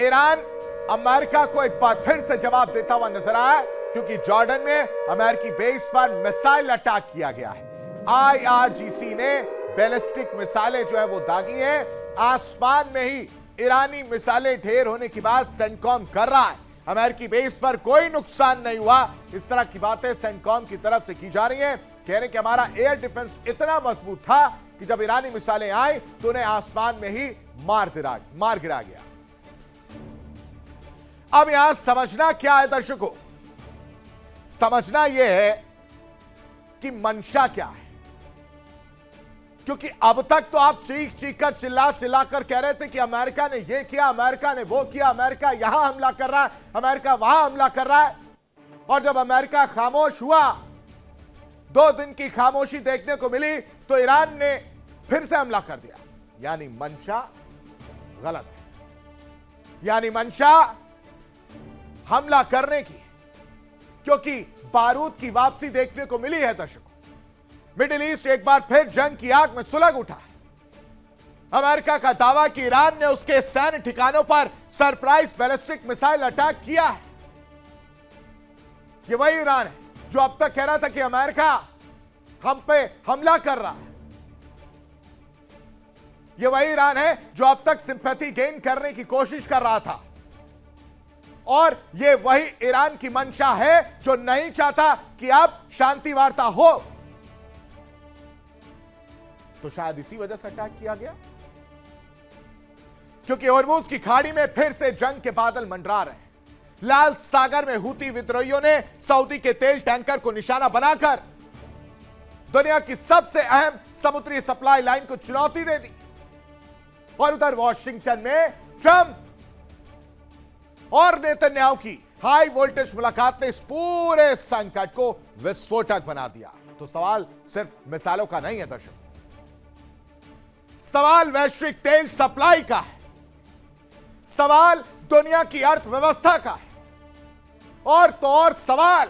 Iran America को एक बार फिर से जवाब देता हुआ नजर आया, क्योंकि जॉर्डन में अमेरिकी बेस पर मिसाइल अटैक किया गया है। IRGC ने बैलिस्टिक मिसाइलें जो है वो दागी हैं। आसमान में ही ईरानी मिसाइलें ढेर होने की बात सेंटकॉम कर रहा है। अमेरिकी बेस पर कोई नुकसान नहीं हुआ, इस तरह की बातें सेंटकॉम की तरफ से की जा रही हैं। कह रहे हैं कि हमारा एयर डिफेंस इतना मजबूत था कि जब ईरानी मिसाइलें आई तो उन्हें आसमान में ही मार गिरा गया। अब यहां समझना क्या है दर्शकों, समझना यह है कि मंशा क्या है। क्योंकि अब तक तो आप चीख कर चिल्ला कर कह रहे थे कि अमेरिका ने यह किया, अमेरिका ने वो किया, अमेरिका यहां हमला कर रहा है, अमेरिका वहां हमला कर रहा है। और जब अमेरिका खामोश हुआ, 2 दिन की खामोशी देखने को मिली, तो ईरान ने फिर से हमला कर दिया। यानी मंशा गलत है, यानी मंशा हमला करने की, क्योंकि बारूद की वापसी देखने को मिली है दर्शकों। मिडिल ईस्ट एक बार फिर जंग की आग में सुलग उठा है। अमेरिका का दावा कि ईरान ने उसके सैन्य ठिकानों पर सरप्राइज बैलिस्टिक मिसाइल अटैक किया है। यह वही ईरान है जो अब तक कह रहा था कि अमेरिका हम पे हमला कर रहा है। यह वही ईरान है जो अब तक सिंपैथी गेन करने की कोशिश कर रहा था। और यह वही ईरान की मंशा है जो नहीं चाहता कि अब शांति वार्ता हो। तो शायद इसी वजह से अटैक किया गया, क्योंकि होर्मुज की खाड़ी में फिर से जंग के बादल मंडरा रहे हैं। लाल सागर में हूती विद्रोहियों ने सऊदी के तेल टैंकर को निशाना बनाकर दुनिया की सबसे अहम समुद्री सप्लाई लाइन को चुनौती दे दी। और उधर वॉशिंगटन में ट्रंप और नेतन्याहू की हाई वोल्टेज मुलाकात ने इस पूरे संकट को विस्फोटक बना दिया। तो सवाल सिर्फ मिसाइलों का नहीं है दर्शक, सवाल वैश्विक तेल सप्लाई का है, सवाल दुनिया की अर्थव्यवस्था का है, और तो और सवाल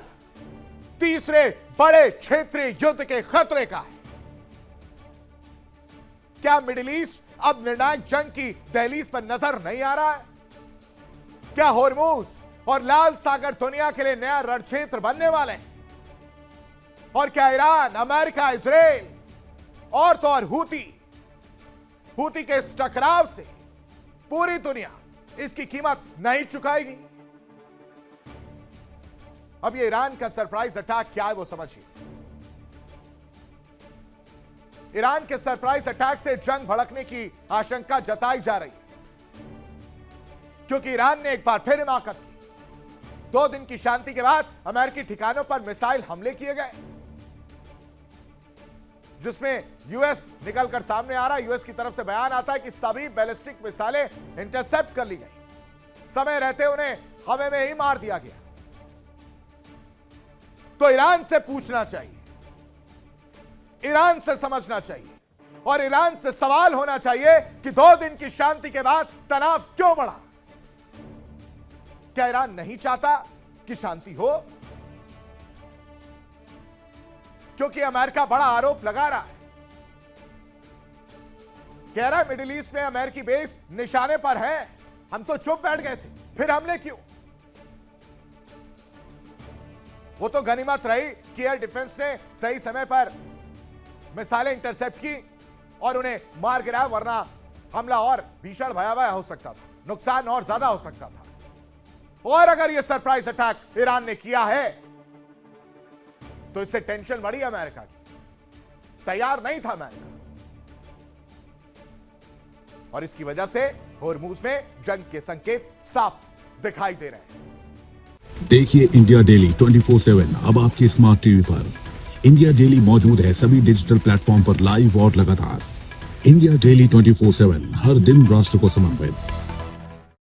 तीसरे बड़े क्षेत्रीय युद्ध के खतरे का है। क्या मिडिल ईस्ट अब निर्णायक जंग की दहलीज पर नजर नहीं आ रहा है? क्या होर्मुज और लाल सागर दुनिया के लिए नया रणक्षेत्र बनने वाले हैं? और क्या ईरान, अमेरिका, इजराइल और तो और हूती के इस टकराव से पूरी दुनिया इसकी कीमत नहीं चुकाएगी? अब ये ईरान का सरप्राइज अटैक क्या है वो समझिए। ईरान के सरप्राइज अटैक से जंग भड़कने की आशंका जताई जा रही है, क्योंकि ईरान ने एक बार फिर हिमाकत की। 2 दिन की शांति के बाद अमेरिकी ठिकानों पर मिसाइल हमले किए गए, जिसमें यूएस निकलकर सामने आ रहा है। यूएस की तरफ से बयान आता है कि सभी बैलिस्टिक मिसाइलें इंटरसेप्ट कर ली गई, समय रहते उन्हें हवा में ही मार दिया गया। तो ईरान से पूछना चाहिए, ईरान से समझना चाहिए, और ईरान से सवाल होना चाहिए कि 2 दिन की शांति के बाद तनाव क्यों बढ़ा? क्या ईरान नहीं चाहता कि शांति हो? क्योंकि अमेरिका बड़ा आरोप लगा रहा है, कह रहा है मिडिल ईस्ट में अमेरिकी बेस निशाने पर है, हम तो चुप बैठ गए थे, फिर हमले क्यों? वो तो गनीमत रही कि एयर डिफेंस ने सही समय पर मिसाइलें इंटरसेप्ट की और उन्हें मार गिराया, वरना हमला और भीषण भयावह हो सकता था, नुकसान और ज्यादा हो सकता था। और अगर यह सरप्राइज अटैक ईरान ने किया है तो इससे टेंशन बढ़ी अमेरिका की, तैयार नहीं था अमेरिका, और इसकी वजह से होर्मुज में जंग के संकेत साफ दिखाई दे रहे हैं। देखिए इंडिया डेली 24/7 अब आपके स्मार्ट टीवी पर। इंडिया डेली मौजूद है सभी डिजिटल प्लेटफॉर्म पर लाइव और लगातार। इंडिया डेली 24/7 हर दिन राष्ट्र को समर्पित।